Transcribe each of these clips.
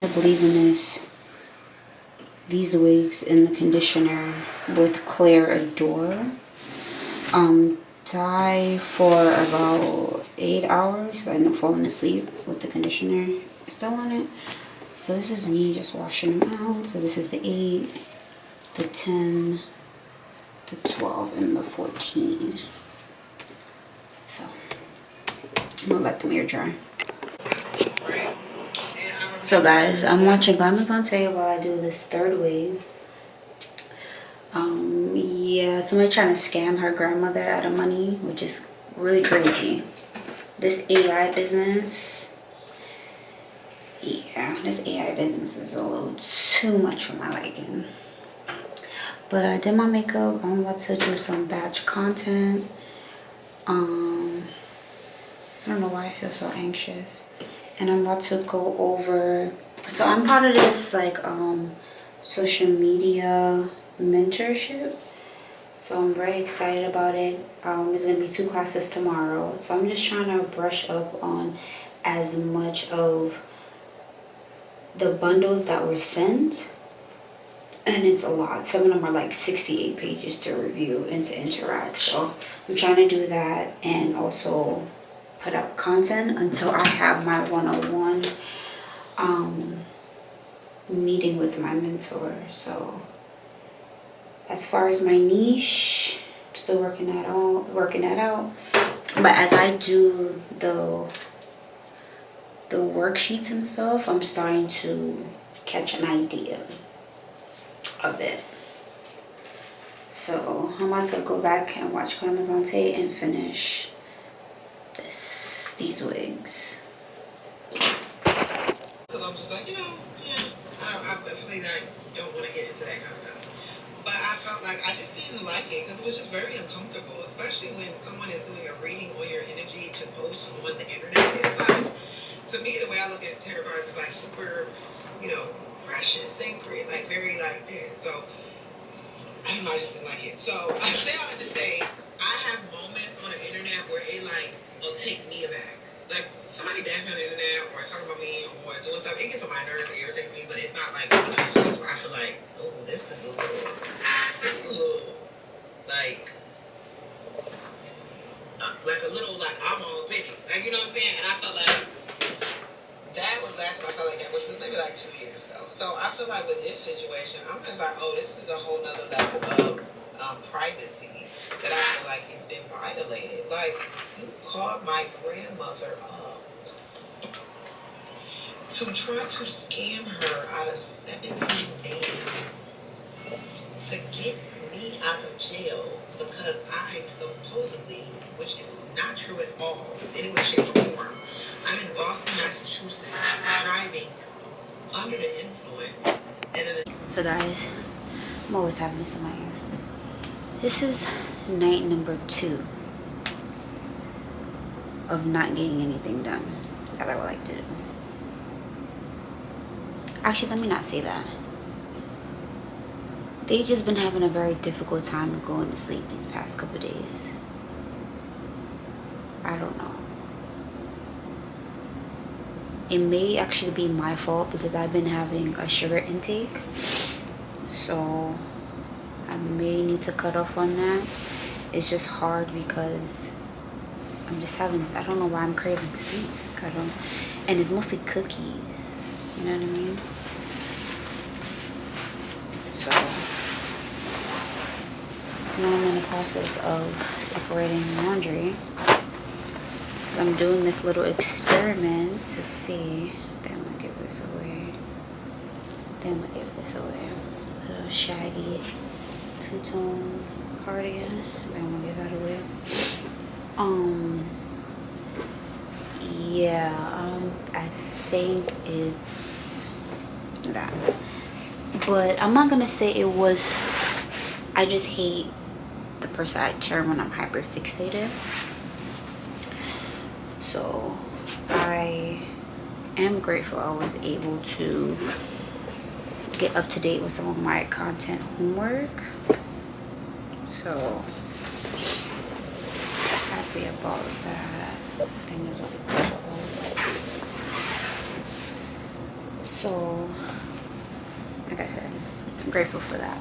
I believe in these wigs in the conditioner with Claire Adore. Dye for about 8 hours. I end up falling asleep with the conditioner still on it. So this is me just washing them out. So this is the 8, the 10, the 12, and the 14. So I'm gonna let them air dry. So guys, I'm watching Glamours on Tail while I do this third wig. Yeah, somebody trying to scam her grandmother out of money, which is really crazy. This AI business, yeah, this AI business is a little too much for my liking. But I did my makeup. I'm about to do some batch content. I don't know why I feel so anxious. And I'm about to go over, so I'm part of this like social media mentorship. So I'm very excited about it. There's gonna be 2 classes tomorrow. So I'm just trying to brush up on as much of the bundles that were sent. And it's a lot. Some of them are like 68 pages to review and to interact. So I'm trying to do that and also put out content until I have my one-on-one meeting with my mentor. So as far as my niche, I'm still working that out. But as I do the worksheets and stuff, I'm starting to catch an idea of it. So I'm about to go back and watch Glamours on Tape and finish these wigs. Because I'm just like, I feel like I don't want to get into that kind of stuff. But I felt like I just didn't like it because it was just very uncomfortable, especially when someone is doing a reading on your energy to post on the internet. It's like, to me, the way I look at tarot cards is like super, precious, sacred, like very like this. So I don't know, I just didn't like it. So I say all that to say, I have moments on the internet where it like will take me aback. Like somebody bashing on the internet or talking about me or doing stuff, it gets on my nerves, it irritates me, but it's not like one of those things where I feel like, oh, this is a little like a little like I'm all opinion. Like, you know what I'm saying? And I felt like that was last time I felt like that, which was maybe like 2 years ago. So I feel like with this situation, I'm just like, oh, this is a whole nother level of privacy that I feel like has been violated. Like, you called my grandmother up to try to scam her out of 17 days to get me out of jail because I supposedly, which is not true at all, in any way, shape, or form, I'm in Boston, Massachusetts, driving under the influence. So guys, I'm always having this in my ear. This is night number 2 of not getting anything done that I would like to do. Actually, let me not say that. They just been having a very difficult time of going to sleep these past couple days. I don't know. It may actually be my fault because I've been having a sugar intake. So I may need to cut off on that. It's just hard because I'm just having, I don't know why I'm craving sweets. And it's mostly cookies. You know what I mean? So now I'm in the process of separating laundry. I'm doing this little experiment to see. I think I'm gonna give this away. A little shaggy 2-tone cardigan. I think I'm gonna give that away. I think it's that. But I'm not gonna say it was. I just hate the person I turn when I'm hyper fixated. So I am grateful I was able to get up to date with some of my content homework. So happy about that. I think there's a bunch of old lights. So, like I said, I'm grateful for that.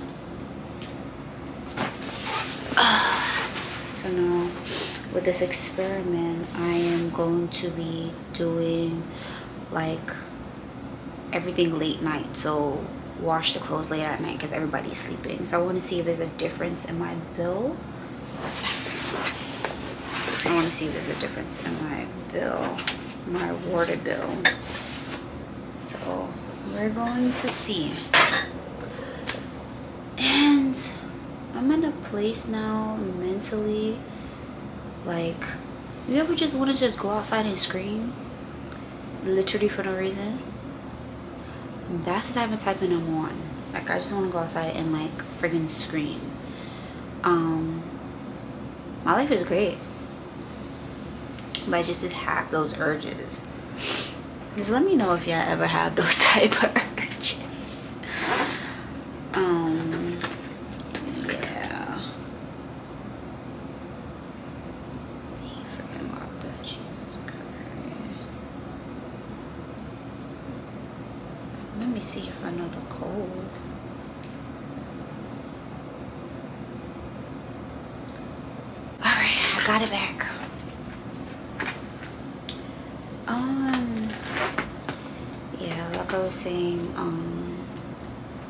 So now, with this experiment, I am going to be doing like everything late night. So wash the clothes late at night because everybody's sleeping. So I want to see if there's a difference in my bill. I want to see if there's a difference in my bill, my water bill. So we're going to see. And I'm in a place now mentally, like, you ever just want to just go outside and scream? Literally for no reason? That's the type of typing I'm on. Like, I just want to go outside and like friggin' scream. My life is great, but I just have those urges. Just let me know if y'all ever have those type of urges. Yeah. He freaking locked that. Jesus Christ. Let me see if I know the code. Alright, I got it back. Yeah, like I was saying,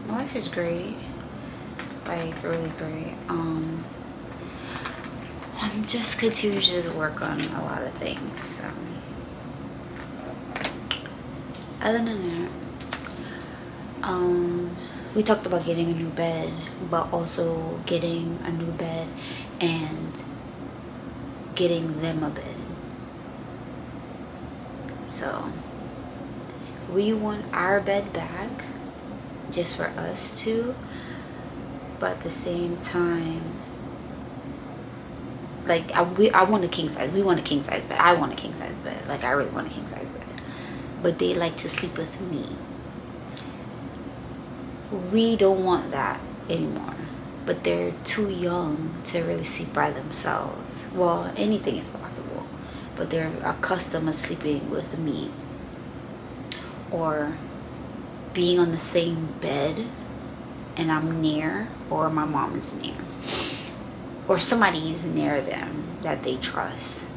my life is great. Like, really great. I'm just continuing to just work on a lot of things. Other than that, we talked about getting a new bed, but also getting a new bed and getting them a bed. So we want our bed back just for us two, but at the same time, like I want a king size. We want a king size bed. I want a king size bed. Like, I really want a king size bed, but they like to sleep with me. We don't want that anymore, but they're too young to really sleep by themselves. Well, anything is possible, but they're accustomed to sleeping with me or being on the same bed and I'm near, or my mom is near, or somebody's near them that they trust.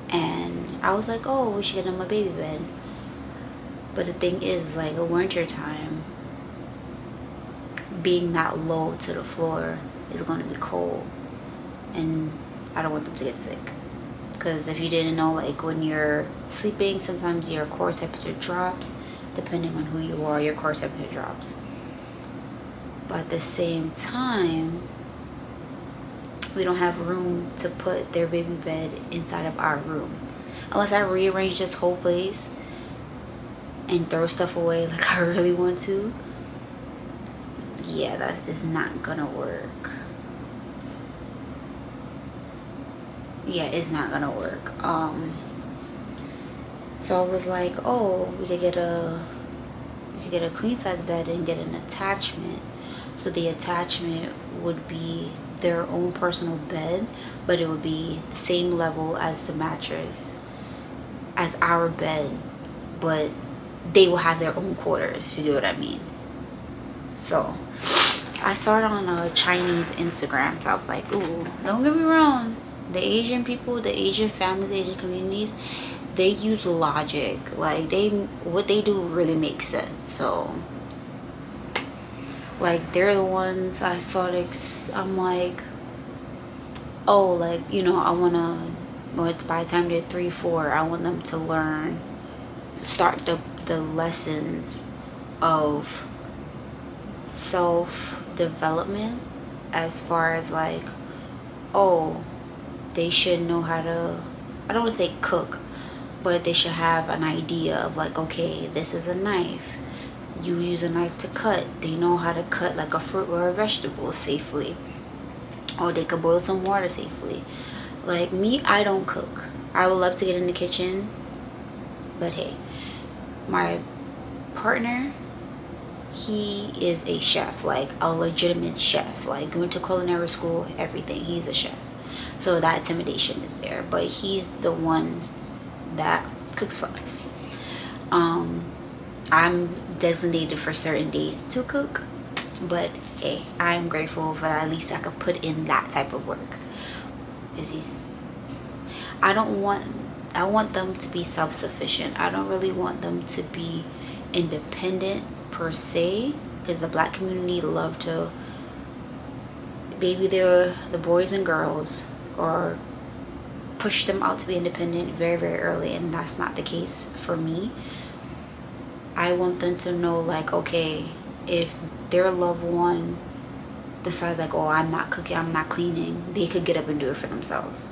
And I was like, oh, we should get them a baby bed. But the thing is, like, a winter time, being that low to the floor is going to be cold, and I don't want them to get sick. Because if you didn't know, like, when you're sleeping, sometimes your core temperature drops. Depending on who you are, your core temperature drops. But at the same time, we don't have room to put their baby bed inside of our room. Unless I rearrange this whole place and throw stuff away like I really want to. Yeah, that is not gonna work. Yeah, it's not gonna work. So I was like, oh, we could get a queen size bed and get an attachment. So the attachment would be their own personal bed, but it would be the same level as the mattress, as our bed, but they will have their own quarters, if you get what I mean. So I saw it on a Chinese Instagram, so I was like, ooh, don't get me wrong, the Asian people, the Asian families, Asian communities, they use logic. Like, what they do really makes sense. So, like, they're the ones I saw. I'm like, oh, like, you know, I want to, well, it's by the time they're 3-4, I want them to start the lessons of self-development, as far as like, oh, they should know how to, I don't want to say cook, but they should have an idea of like, okay, this is a knife, you use a knife to cut. They know how to cut like a fruit or a vegetable safely, or they could boil some water safely. Like me, I don't cook. I would love to get in the kitchen, but hey, my partner, he is a chef, like a legitimate chef, like went to culinary school, everything. He's a chef, so that intimidation is there, but he's the one that cooks for us. I'm designated for certain days to cook, but hey, I'm grateful for that. At least I could put in that type of work. Is these I don't want I want them to be self-sufficient. I don't really want them to be independent per se, because the black community love to baby the boys and girls, or push them out to be independent very, very early, and that's not the case for me. I want them to know, like, okay, if their loved one decides like, oh, I'm not cooking, I'm not cleaning, they could get up and do it for themselves.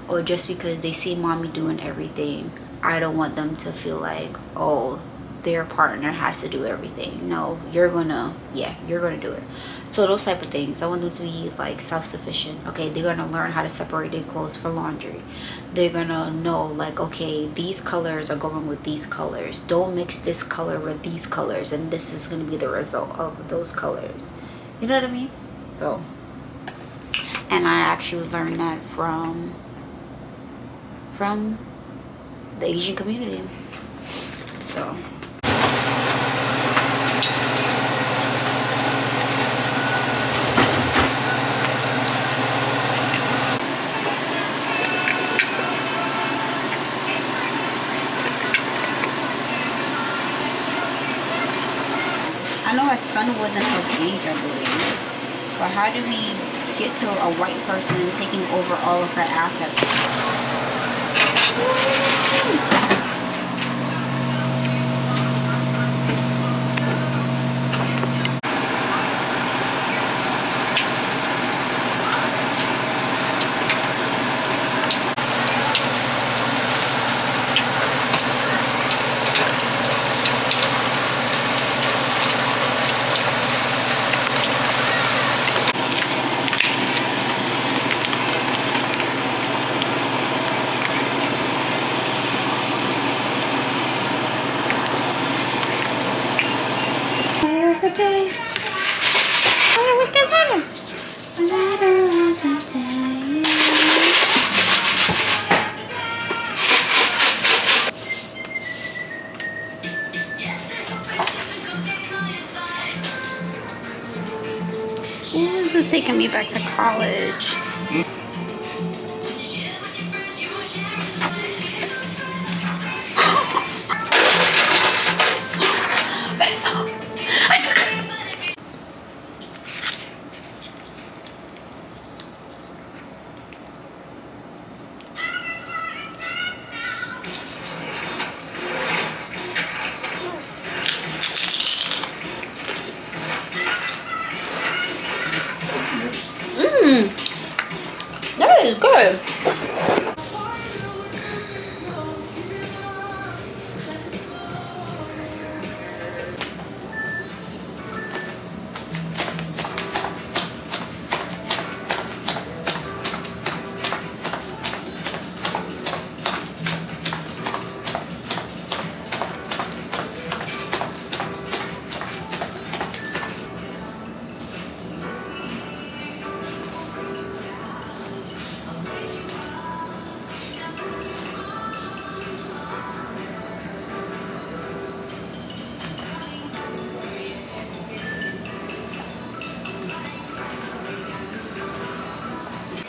Or just because they see mommy doing everything, I don't want them to feel like, oh, their partner has to do everything. No, you're gonna do it. So those type of things, I want them to be like self-sufficient. Okay, they're gonna learn how to separate their clothes for laundry. They're gonna know, like, okay, these colors are going with these colors, don't mix this color with these colors, and this is gonna be the result of those colors. You know what I mean? So, and I actually learned that from the Asian community. So I know her son wasn't of age, I believe. But how do we get to a white person taking over all of her assets? This is taking me back to college. That is good.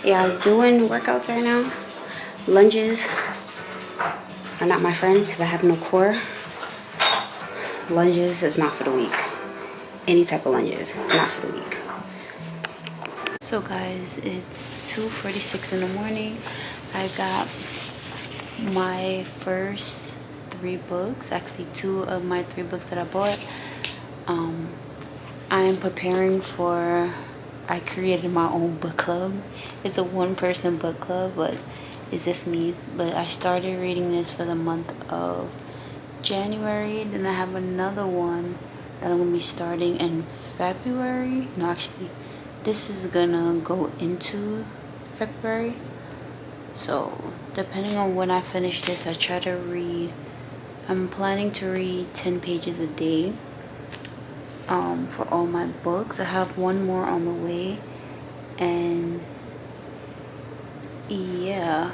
Yeah, I'm doing workouts right now. Lunges are not my friend because I have no core. Lunges is not for the weak. Any type of lunges, not for the weak. So guys, it's 2:46 in the morning. I got my first 3 books, actually 2 of my 3 books that I bought. I am preparing for, I created my own book club. It's a 1-person book club, but it's just me. But I started reading this for the month of January. Then I have another one that I'm going to be starting in February. No, actually, this is going to go into February. So, depending on when I finish this, I try to read, I'm planning to read 10 pages a day. For all my books. I have one more on the way, and yeah,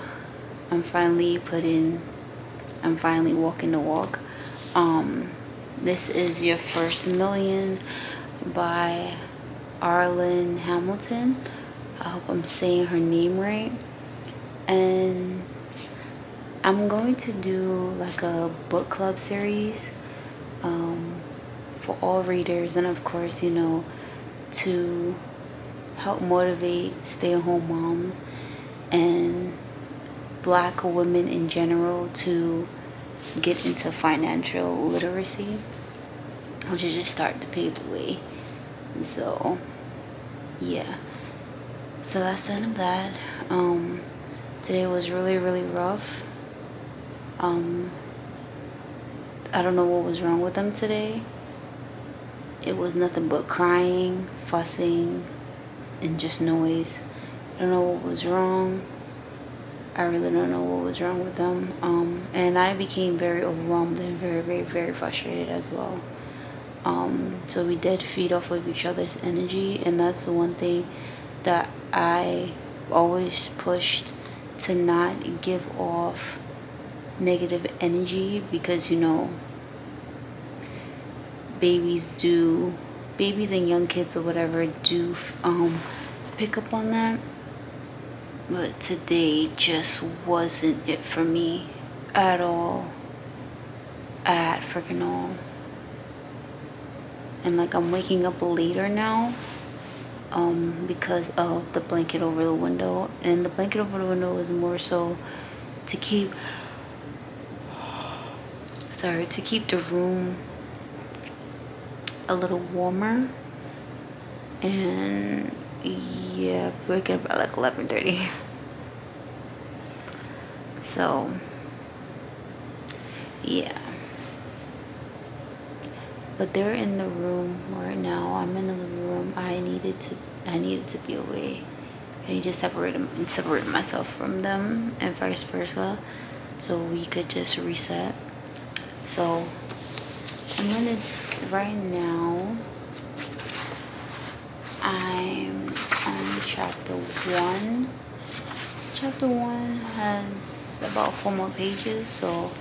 I'm finally walking the walk. This is Your First Million by Arlen Hamilton. I hope I'm saying her name right. And I'm going to do like a book club series for all readers, and of course, to help motivate stay-at-home moms and Black women in general to get into financial literacy, which is just start to pave the way. So yeah, so that's the end of that. Today was really, really rough. I don't know what was wrong with them today. It was nothing but crying, fussing, and just noise. I don't know what was wrong. I really don't know what was wrong with them. And I became very overwhelmed and very, very, very frustrated as well. So we did feed off of each other's energy, and that's the one thing that I always pushed, to not give off negative energy, because babies and young kids or whatever do pick up on that. But today just wasn't it for me at all. At freaking all. And like, I'm waking up later now because of the blanket over the window. And the blanket over the window is more so to keep the room a little warmer. And yeah, waking up at like 11:30. So yeah, but they're in the room right now. I'm in the living room. I needed to be away. I need to separate myself from them, and vice versa, so we could just reset. So right now I'm on chapter 1. Chapter 1 has about 4 more pages, so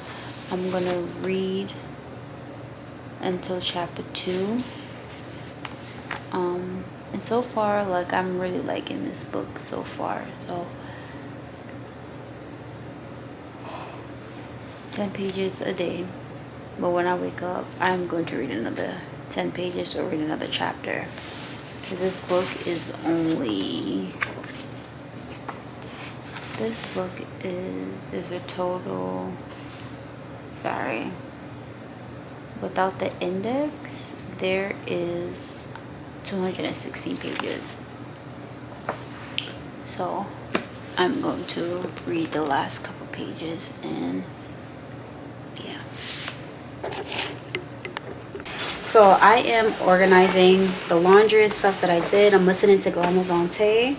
I'm gonna read until chapter 2. And so far, like, I'm really liking this book so far. So 10 pages a day, but when I wake up, I'm going to read another 10 pages or read another chapter, because there's a total, without the index, there is 216 pages. So I'm going to read the last couple pages, and yeah. So I am organizing the laundry and stuff that I did. I'm listening to Glamazante.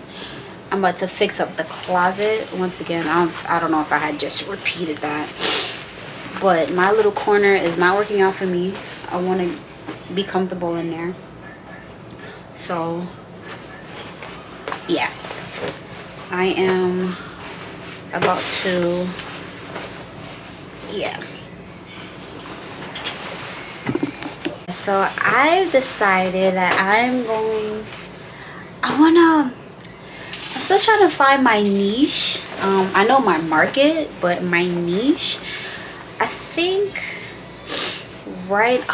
I'm about to fix up the closet. Once again, I don't know if I had just repeated that, but my little corner is not working out for me. I want to be comfortable in there. So yeah, I am about to, yeah. So I've decided that I'm still trying to find my niche. I know my market, but my niche, I think, right?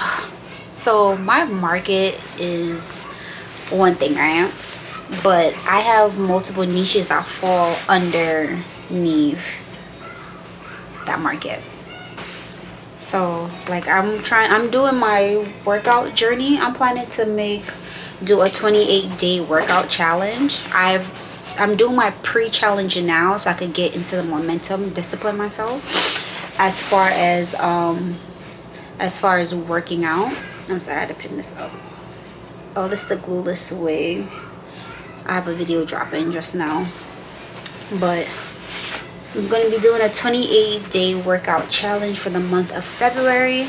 So my market is one thing, right? But I have multiple niches that fall underneath that market. So like, I'm doing my workout journey. I'm planning to do a 28-day workout challenge. I'm doing my pre-challenge now, so I could get into the momentum, discipline myself as far as working out. I'm sorry, I had to pin this up. Oh, this is the glueless way. I have a video dropping just now, but I'm going to be doing a 28-day workout challenge for the month of February.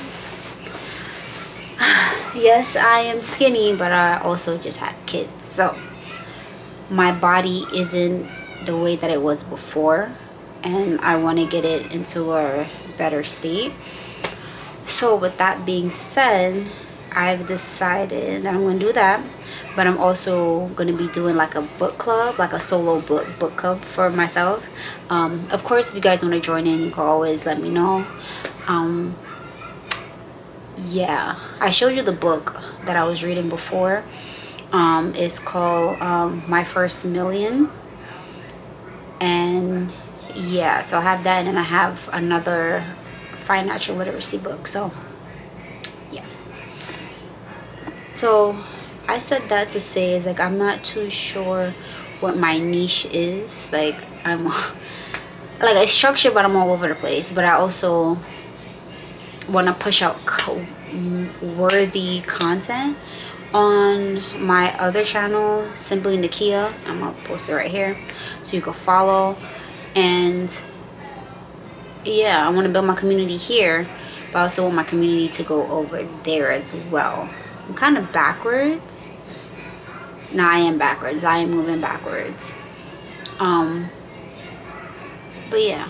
Yes, I am skinny, but I also just had kids, so my body isn't the way that it was before, and I want to get it into a better state. So with that being said, I've decided that I'm going to do that, but I'm also going to be doing like a book club, like a solo book club for myself. Of course, if you guys want to join in, you can always let me know. Yeah, I showed you the book that I was reading before. It's called My First Million. And yeah, so I have that, and then I have another financial literacy book. So yeah. So I said that to say is like I'm not too sure what my niche is. Like I'm like it's structured, but I'm all over the place. But I also want to push out worthy content on my other channel, Simply Nikkia. I'm gonna post it right here so you can follow. And yeah, I want to build my community here, but I also want my community to go over there as well. I'm kind of backwards. No, I am backwards. I am moving backwards. But yeah.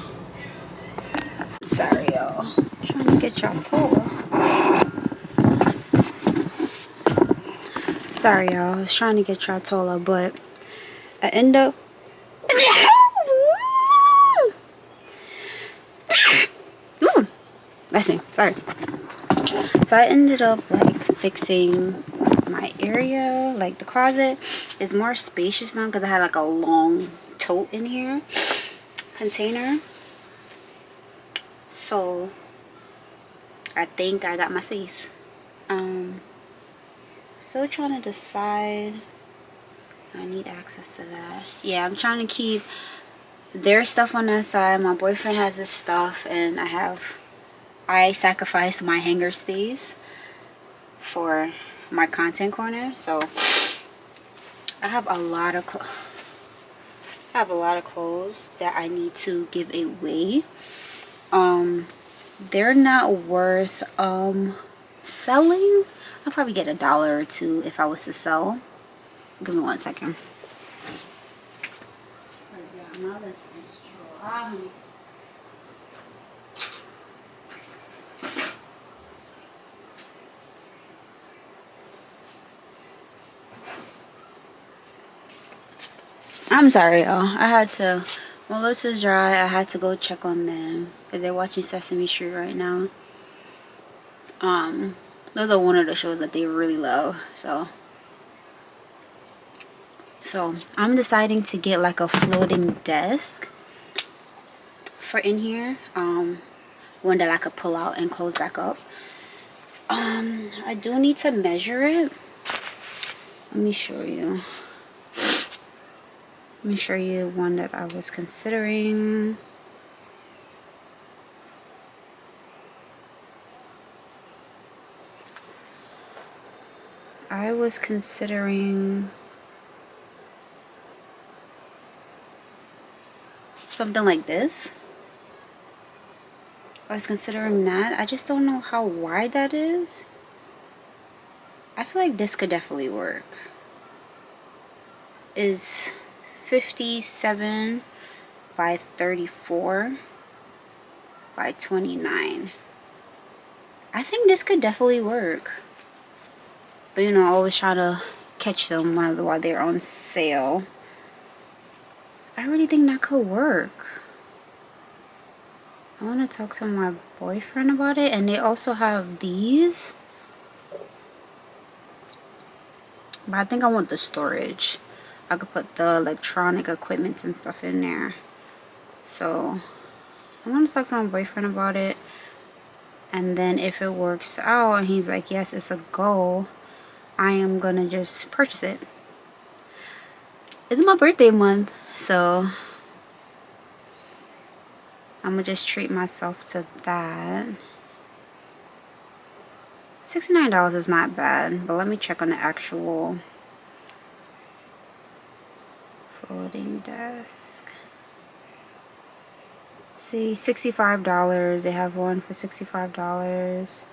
Sorry, y'all. Trying to get y'all told. Sorry, y'all. I was trying to get y'all told, but I end up. Ooh, that's me. Sorry. So I ended up like fixing my area, like the closet is more spacious now because I had like a long tote in here container. So I think I got my space. Still trying to decide. I need access to that. Yeah, I'm trying to keep their stuff on that side. My boyfriend has his stuff, and I sacrificed my hanger space for my content corner. So I have a lot of clothes that I need to give away. They're not worth selling. I'll probably get $1 or $2 if I was to sell. Give me 1 second. I'm sorry, y'all. I had to, Melissa's dry. I had to go check on them because they're watching Sesame Street right now. Those are one of the shows that they really love. So I'm deciding to get like a floating desk for in here. One that I could pull out and close back up. I do need to measure it. Let me show you. Let me show you one that I was considering. I was considering something like this. I was considering that. I just don't know how wide that is. I feel like this could definitely work. Is 57 by 34 by 29. I think this could definitely work. But you know, I always try to catch them while they're on sale. I really think that could work. I want to talk to my boyfriend about it. And they also have these. But I think I want the storage. I could put the electronic equipment and stuff in there. So I want to talk to my boyfriend about it. And then if it works out and he's like, yes, it's a go, I am going to just purchase it. It's my birthday month. So I'm going to just treat myself to that. $69 is not bad. But let me check on the actual floating desk. See, $65. They have one for $65.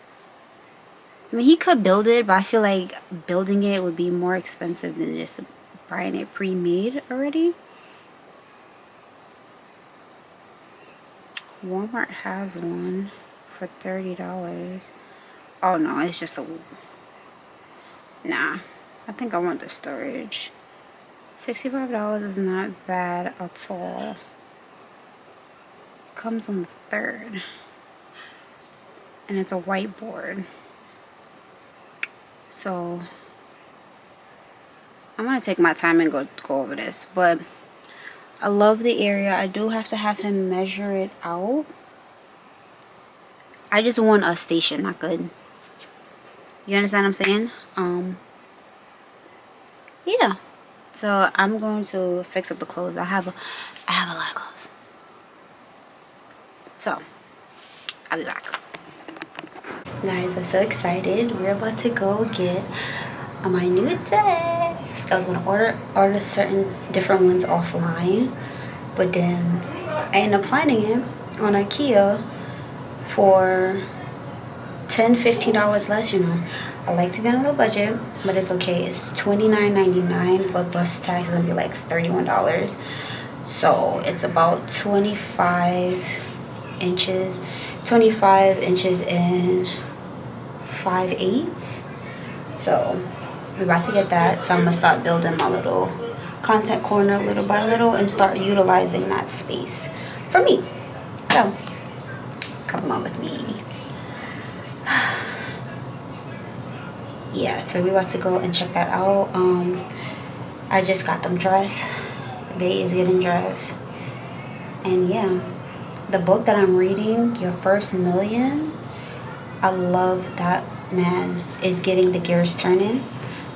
I mean, he could build it, but I feel like building it would be more expensive than just buying it pre-made already. Walmart has one for $30. Oh no, it's just a... Nah, I think I want the storage. $65 is not bad at all. Comes on the 3rd. And it's a whiteboard. So I'm gonna take my time and go over this. But I love the area. I do have to have him measure it out. I just want a station, not good. You understand what I'm saying? Yeah. So I'm going to fix up the clothes. I have a lot of clothes. So I'll be back. Guys, I'm so excited. We're about to go get my new desk. I was gonna order certain different ones offline, but then I ended up finding it on Ikea for $10-15 less. You know, I like to be on a low budget, but it's okay. It's $29.99 plus bus tax is gonna be like $31. So it's about 25 inches and 5/8. So we're about to get that. So I'm gonna start building my little content corner little by little and start utilizing that space for me. So come on with me. Yeah, so we're about to go and check that out. I just got them dressed. Bae is getting dressed. And yeah, the book that I'm reading, Your First Million, I love that man is getting the gears turning.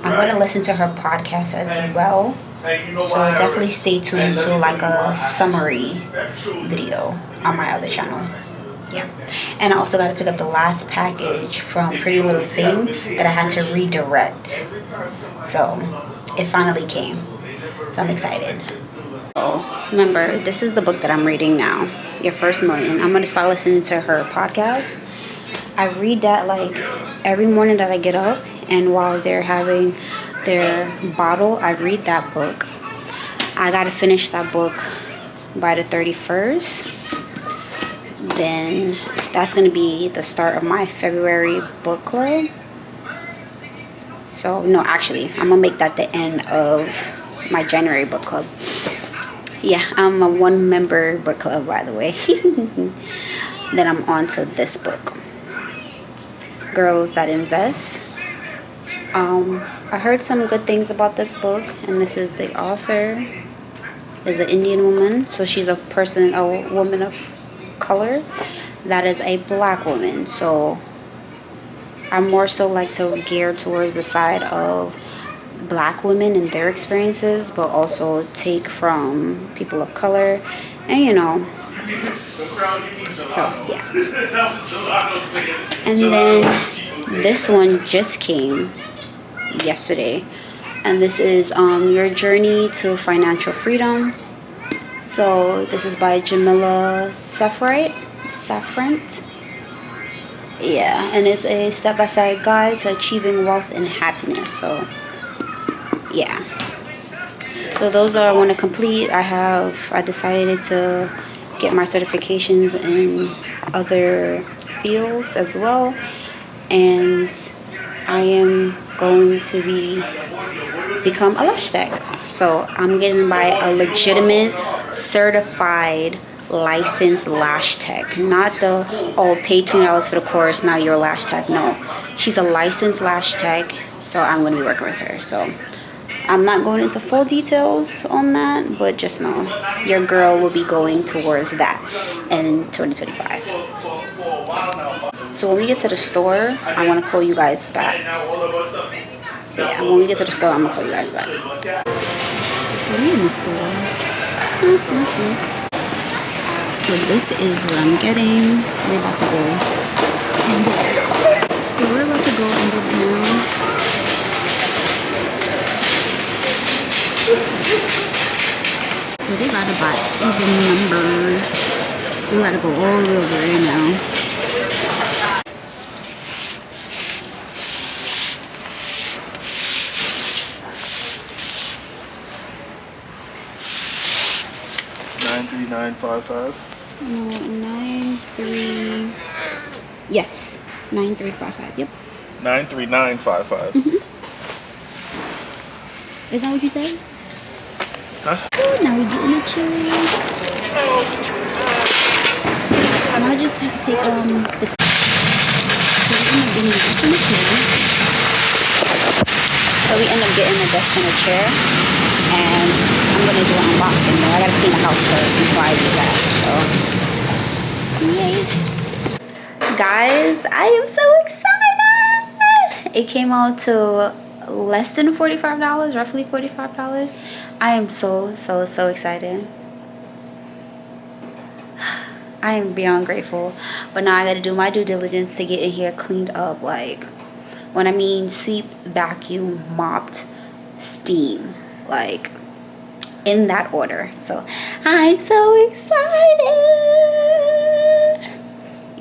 I'm going to listen to her podcast as well. So definitely stay tuned to like a summary video on my other channel. Yeah. And I also got to pick up the last package from Pretty Little Thing that I had to redirect. So it finally came. So I'm excited. So remember, this is the book that I'm reading now, Your First Million. I'm going to start listening to her podcast. I read that like every morning that I get up, and while they're having their bottle, I read that book. I got to finish that book by the 31st. Then that's going to be the start of my February book club. So no, actually, I'm going to make that the end of my January book club. Yeah, I'm a 1-member book club, by the way. Then I'm on to this book, Girls That Invest. I heard some good things about this book, and this is the author is an Indian woman. So she's a woman of color that is a black woman. So I'm more so like to gear towards the side of black women and their experiences, but also take from people of color, and you know. So yeah. And then this one just came yesterday, and this is Your Journey to Financial Freedom. So this is by Jamila Safrant. Yeah, and it's a step-by-step guide to achieving wealth and happiness. So yeah, so those are I want to complete. I decided to get my certifications in other fields as well, and I am going to become a lash tech. So I'm getting by a legitimate certified licensed lash tech, not the pay $20 for the course, now you're a lash tech. No, she's a licensed lash tech, so I'm going to be working with her. So I'm not going into full details on that, but just know your girl will be going towards that in 2025. So when we get to the store, I want to call you guys back. So yeah, when we get to the store, I'm going to call you guys back. So we in the store. So this is what I'm getting. We're about to go and get it. So we're about to go and get it now. So they gotta buy even numbers. So we gotta go all the way over there now. $93955. No, 9355. Yes. 9355. Yep. 93955. Is that what you said? Huh? Oh, now we get in the chair. And I'll just take the. So we end up getting this in the chair. So we end up getting the desk in a chair, and I'm gonna do an unboxing. Though I gotta clean the house first before I do that. So, yay! Guys, I am so excited! It came out to less than $45, roughly $45. I am so excited. I am beyond grateful. But now I gotta do my due diligence to get in here cleaned up. Like, when I mean sweep, vacuum, mopped, steam. Like, in that order. So, I'm so excited!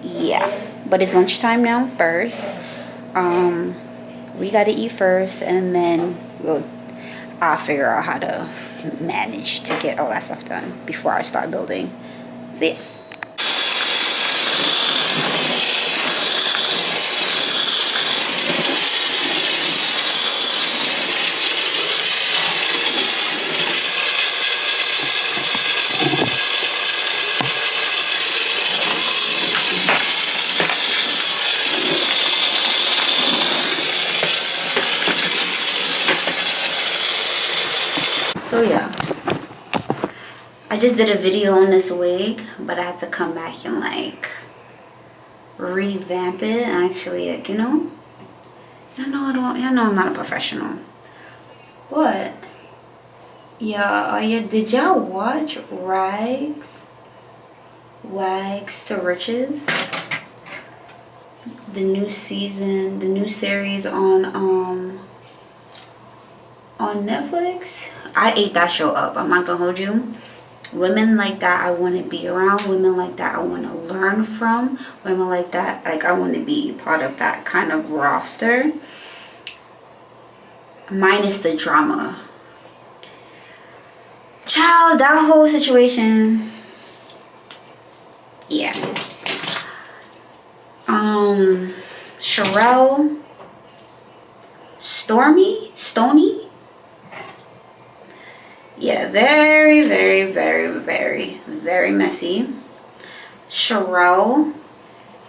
Yeah. But it's lunchtime now first. We gotta eat first, and then I'll figure out how to manage to get all that stuff done before I start building. See? So yeah, I just did a video on this wig, but I had to come back and like revamp it and actually, like, y'all know I'm not a professional, but yeah, did y'all watch Wags to Riches, the new season, the new series on Netflix? I ate that show up. I'm not gonna hold you. Women like that I want to be around. Women like that I want to learn from. Women like that, like, I want to be part of that kind of roster. Minus the drama. Child, that whole situation. Yeah. Sherelle, Stony. Yeah, very messy. Sherelle,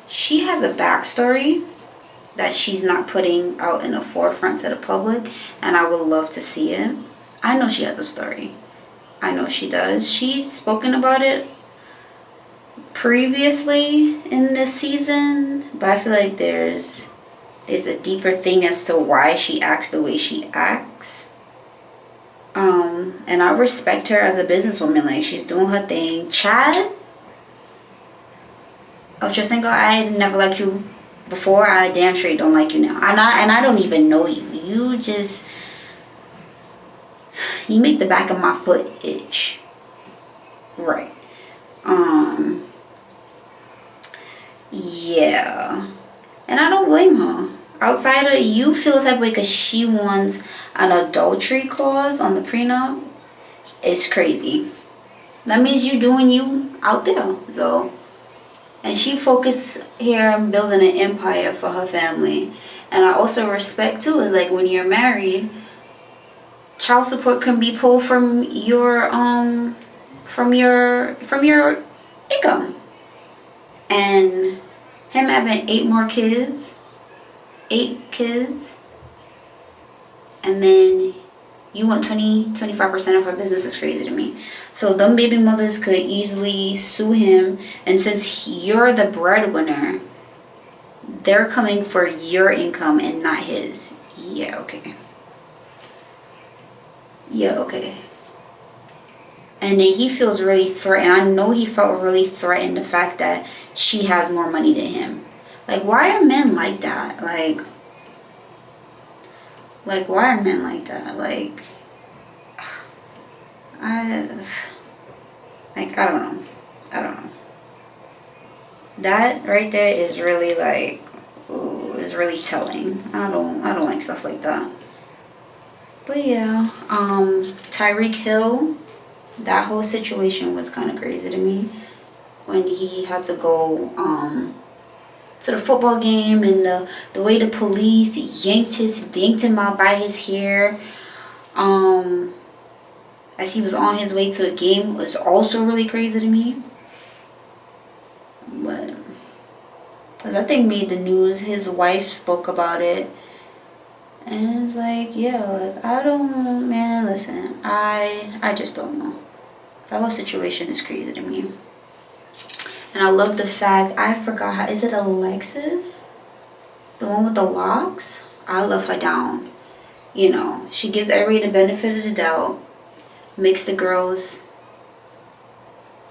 she has a backstory that she's not putting out in the forefront to the public, and I would love to see it. I know she has a story. I know she does. She's spoken about it previously in this season, but I feel like there's a deeper thing as to why she acts the way she acts. And I respect her as a businesswoman. Like, she's doing her thing. Chad, Ochocinco, I never liked you before. I damn sure don't like you now. And I don't even know you. You make the back of my foot itch. Right. Yeah. And I don't blame her. Outside of you feel the type of way because she wants an adultery clause on the prenup. It's crazy. That means you doing you out there. So, and she focused here on building an empire for her family. And I also respect too, is like when you're married, child support can be pulled from your income. And him having 8 kids, and then you want 25% of her business is crazy to me. So them baby mothers could easily sue him, and since you're the breadwinner, they're coming for your income and not his. Yeah, okay. And then he feels really threatened. I know he felt really threatened, the fact that she has more money than him. Like, why are men like that? Like, why are men like that? Like, I don't know. That right there is really like, ooh, is really telling. I don't like stuff like that. But yeah, Tyreek Hill, that whole situation was kind of crazy to me when he had to go to the football game, and the way the police yanked him out by his hair as he was on his way to a game was also really crazy to me. But because that thing made the news, his wife spoke about it, and it's like, yeah, like I don't, man, listen, I just don't know. That whole situation is crazy to me. And I love the fact, I forgot how, is it Alexis? The one with the locks? I love her down. You know, she gives everybody the benefit of the doubt, makes the girls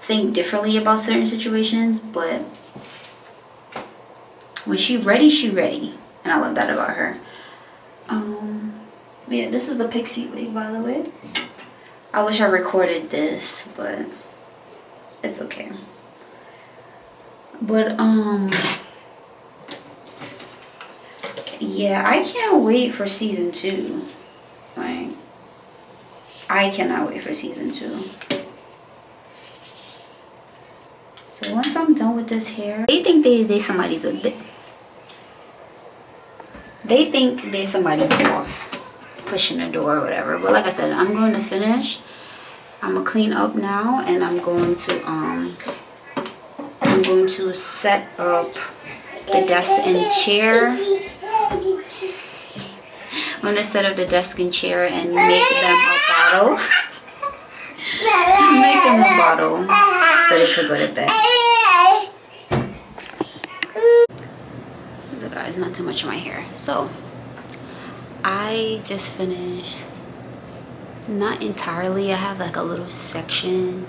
think differently about certain situations, but when she ready, she ready. And I love that about her. Yeah, this is the pixie wig, by the way. I wish I recorded this, but it's okay. But yeah, I can't wait for season 2. Like, I cannot wait for season 2. So once I'm done with this hair, they think they somebody's they think they're somebody's boss pushing the door or whatever. But like I said, I'm going to finish. I'm gonna clean up now, and I'm going to set up the desk and chair. I'm gonna set up the desk and chair and make them a bottle. Make them a bottle so they could go to bed. So guys, not too much of my hair. So I just finished, not entirely, I have like a little section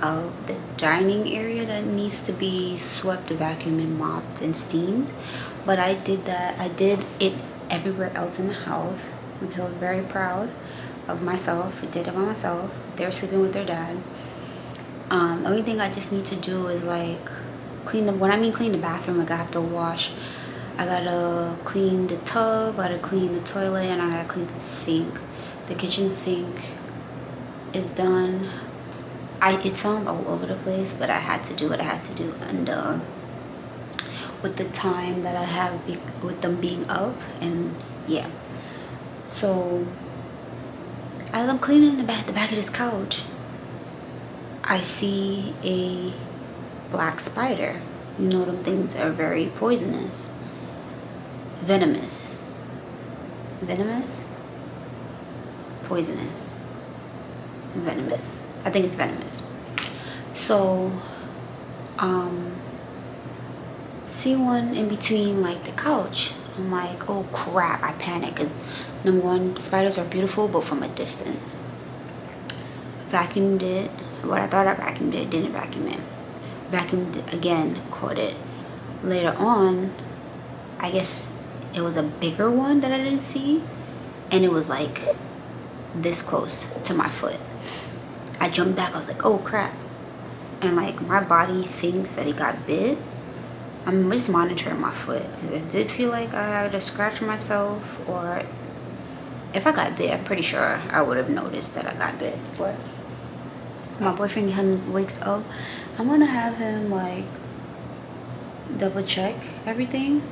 of the dining area that needs to be swept, vacuumed, and mopped and steamed. But I did that. I did it everywhere else in the house. I feel very proud of myself. I did it by myself. They're sleeping with their dad. The only thing I just need to do is like clean the, when I mean clean the bathroom, like I have to wash, I gotta clean the tub, I gotta clean the toilet, and I gotta clean the sink. The kitchen sink is done. It sounds all over the place, but I had to do what I had to do, and with the time that I have with them being up, and yeah. So as I'm cleaning the back of this couch, I see a black spider. You know, them things are very poisonous, venomous, poisonous, venomous. I think it's venomous. So see one in between like the couch. I'm like, oh crap, I panic because number one, spiders are beautiful, but from a distance. Vacuumed it. What I thought I vacuumed it, didn't vacuum it. Vacuumed it again, caught it. Later on, I guess it was a bigger one that I didn't see, and it was like this close to my foot. I jumped back. I was like, oh crap. And like my body thinks that it got bit. I'm just monitoring my foot because it did feel like I had to scratch myself, or if I got bit, I'm pretty sure I would have noticed that I got bit. But my boyfriend wakes up, I'm gonna have him like double check everything.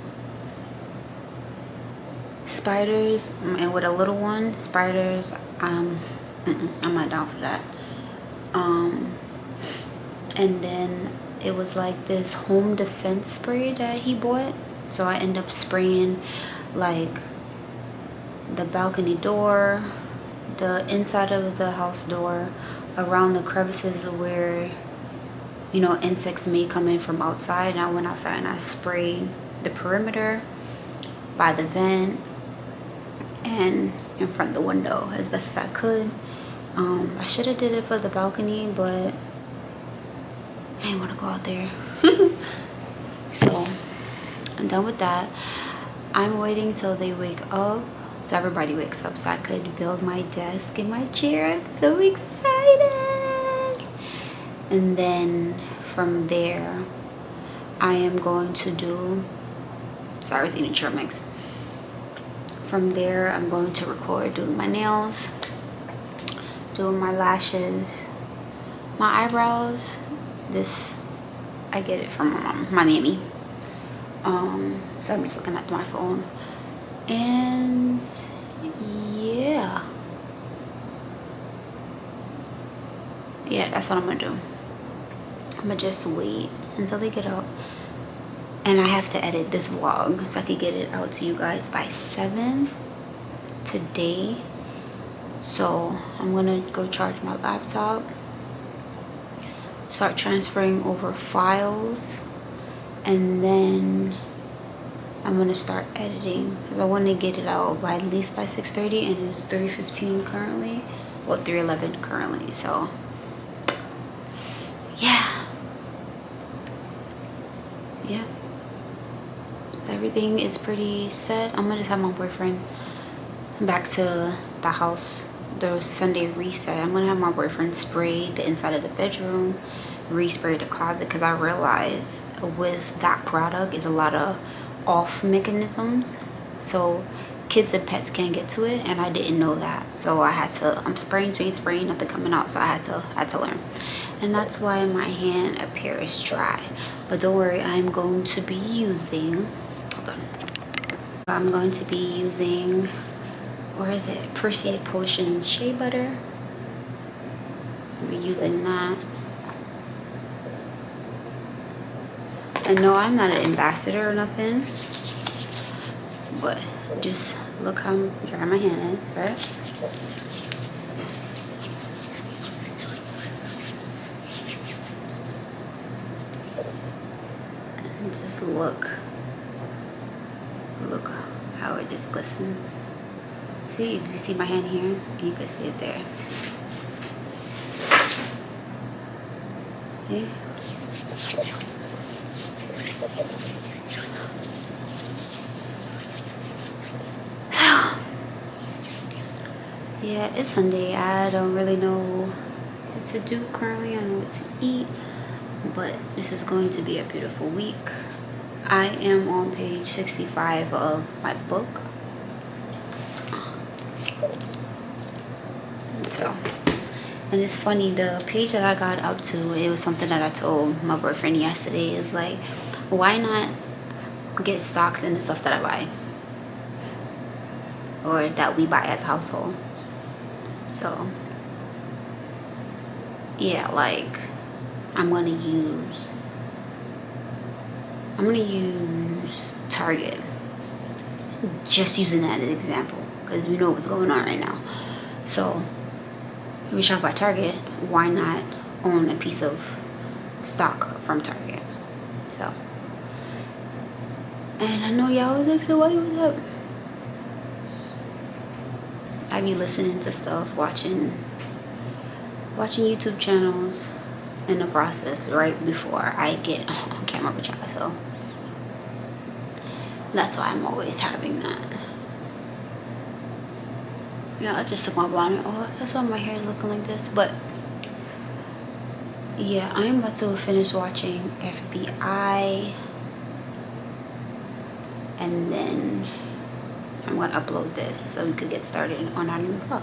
Spiders, and with a little one, spiders, I'm not down for that. And then it was like this home defense spray that he bought, so I end up spraying like the balcony door, the inside of the house door, around the crevices where, you know, insects may come in from outside. And I went outside and I sprayed the perimeter by the vent and in front of the window as best as I could. I should have did it for the balcony, but I didn't want to go out there. So I'm done with that. I'm waiting till they wake up, so everybody wakes up, so I could build my desk and my chair. I'm so excited. And then from there, I am going to do, sorry, I was eating trail mix. From there, I'm going to record doing my nails, doing my lashes, my eyebrows. This, I get it from my mom, my mammy. So I'm just looking at my phone. And yeah. Yeah, that's what I'm gonna do. I'm gonna just wait until they get up. And I have to edit this vlog so I can get it out to you guys by 7 today. So I'm gonna go charge my laptop, start transferring over files, and then I'm gonna start editing because I want to get it out by at least by 6:30, and it's 3:15 currently. Well, 3:11 currently. So yeah, everything is pretty set. I'm gonna just have my boyfriend back to the house, the Sunday reset. I'm gonna have my boyfriend spray the inside of the bedroom, respray the closet, because I realize with that product is a lot of off mechanisms, so kids and pets can't get to it, and I didn't know that. So I'm spraying, nothing coming out. So I had to learn, and that's why my hand appears dry. But don't worry, I'm going to be using, hold on, I'm going to be using, where is it, Percy's Potion Shea Butter. I'll be using that. And no, I'm not an ambassador or nothing, but just look how dry my hand is, right? And just look how it just glistens. See, you see my hand here, and you can see it there. See? Yeah, it's Sunday. I don't really know what to do currently. I don't know what to eat, but this is going to be a beautiful week. I am on page 65 of my book. So, and it's funny, the page that I got up to, it was something that I told my boyfriend yesterday. Is like, why not get stocks in the stuff that I buy, or that we buy as a household? So yeah, like I'm gonna use Target, just using that as an example, because we know what's going on right now. So if we shop at Target, why not own a piece of stock from Target? So, and I know y'all was like, so why was up? I be listening to stuff, watching YouTube channels in the process right before I get on camera with y'all. So that's why I'm always having that. Yeah, I just took my blonde off. That's why my hair is looking like this. But yeah, I'm about to finish watching FBI, and then I'm gonna upload this so we could get started on our new vlog.